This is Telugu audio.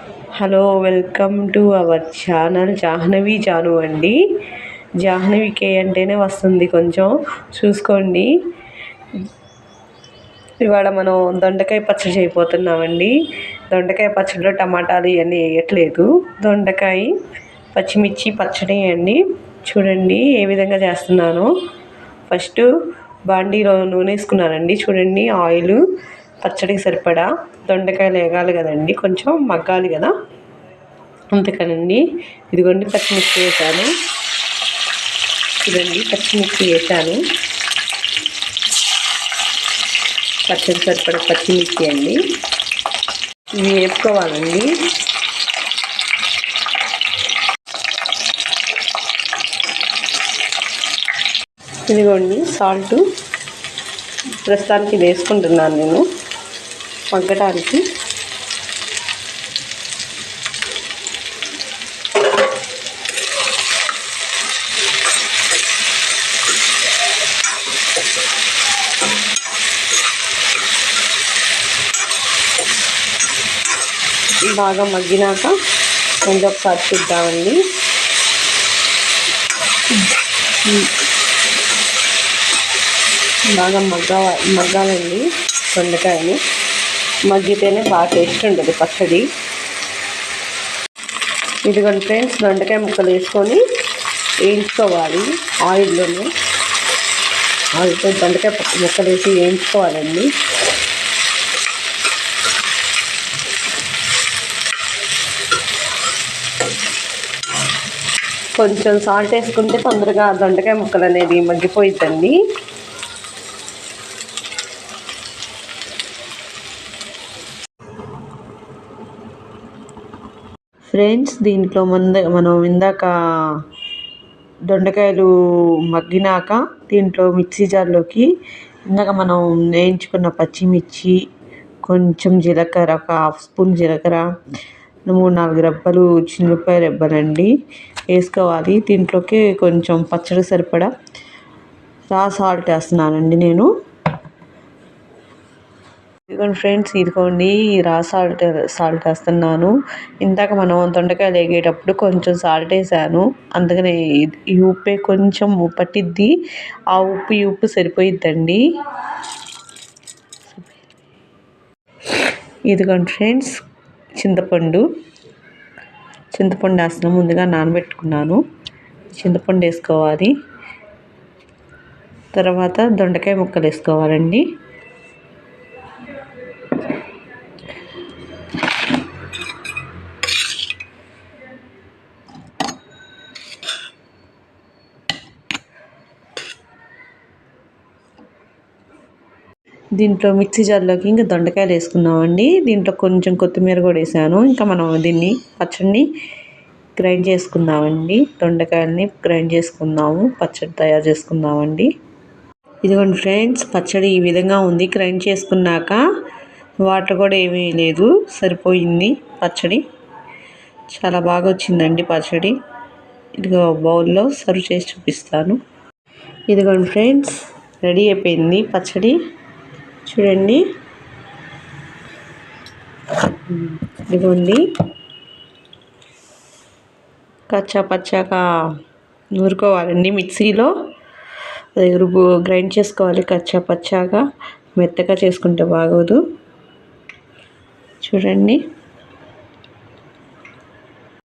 Hello, welcome to our channel Jahnavi Janu అండి. జాహ్నవి కే అంటేనే వస్తుంది, కొంచెం చూసుకోండి. ఇవాళ మనం దొండకాయ పచ్చడి చేయబోతున్నామండి. దొండకాయ పచ్చడిలో టమాటాలు ఇవన్నీ వేయట్లేదు. దొండకాయ పచ్చిమిర్చి పచ్చడి అండి. చూడండి ఏ విధంగా చేస్తున్నానో. ఫస్ట్ బాండీలో నూనె వేసుకున్నానండి. చూడండి, ఆయిల్, పచ్చడికి సరిపడా. దొండకాయలు వేగాలి కదండి, కొంచెం మగ్గాలి కదా, అంతేకానండి. ఇదిగోండి పచ్చిమిర్చి వేసాను. చూడండి, పచ్చిమిర్చి వేసాను. పచ్చడి సరిపడా పచ్చిమిర్చి అండి, ఇవి వేసుకోవాలండి. ఇదిగోండి సాల్ట్ ప్రస్తుతానికి వేసుకుంటున్నాను నేను మగ్గడానికి. బాగా మగ్గినాక కొంచెం ఒకసారి చూద్దామండి. బాగా మగ్గాలండి దొండకాయని. మగ్గితేనే బాగా టేస్ట్ ఉంటుంది పచ్చడి. ఇదిగోండి ఫ్రెండ్స్, దొండకాయ ముక్కలు వేసుకొని వేయించుకోవాలి ఆయిల్లోనే. ఆయిల్తో దొండకాయ ముక్కలు వేసి వేయించుకోవాలండి. కొంచెం సాల్ట్ వేసుకుంటే తొందరగా దొండకాయ ముక్కలు అనేది మగ్గిపోయిద్దండి. ఫ్రెండ్స్, దీంట్లో మనం ఇందాక దొండకాయలు మగ్గినాక దీంట్లో మిక్సీ జార్లోకి ఇందాక మనం వేయించుకున్న పచ్చిమిర్చి, కొంచెం జీలకర్ర, ఒక హాఫ్ స్పూన్ జీలకర్ర, 3-4 రెబ్బలు చిన్నులపాయ రెబ్బలండి వేసుకోవాలి. దీంట్లోకి కొంచెం పచ్చడి సరిపడా రా సాల్ట్ వేస్తున్నానండి నేను. ఇదిగోండి ఫ్రెండ్స్, ఇదిగోండి రా సాల్ట్ వేస్తున్నాను. ఇందాక మనం దొండకాయలు వేగేటప్పుడు కొంచెం సాల్ట్ వేసాను, అందుకని ఈ ఉప్పే కొంచెం పట్టిద్ది. ఆ ఉప్పు సరిపోయిద్దండి. ఇదిగోండి ఫ్రెండ్స్, చింతపండు వేస్తున్నాను. ముందుగా నానబెట్టుకున్నాను. చింతపండు వేసుకోవాలి. తర్వాత దొండకాయ ముక్కలు వేసుకోవాలండి. దీంట్లో మిక్సీ జార్లోకి ఇంకా దొండకాయలు వేసుకున్నామండి. దీంట్లో కొంచెం కొత్తిమీర కూడా వేసాను. ఇంకా మనం దీన్ని పచ్చడిని గ్రైండ్ చేసుకుందామండి. దొండకాయలని గ్రైండ్ చేసుకుందాము, పచ్చడి తయారు చేసుకుందామండి. ఇదిగోండి ఫ్రెండ్స్, పచ్చడి ఈ విధంగా ఉంది. గ్రైండ్ చేసుకున్నాక వాటర్ కూడా ఏమీ లేదు, సరిపోయింది పచ్చడి. చాలా బాగా వచ్చిందండి పచ్చడి. ఇదిగో బౌల్లో సర్వ్ చేసి చూపిస్తాను. ఇదిగోండి ఫ్రెండ్స్, రెడీ అయిపోయింది పచ్చడి. చూడండి, ఇదిగోండి కచ్చా పచ్చాగా నూరుకోవాలండి మిక్సీలో. గ్రైండ్ చేసుకోవాలి కచ్చా పచ్చాగా, మెత్తగా చేసుకుంటే బాగోదు. చూడండి.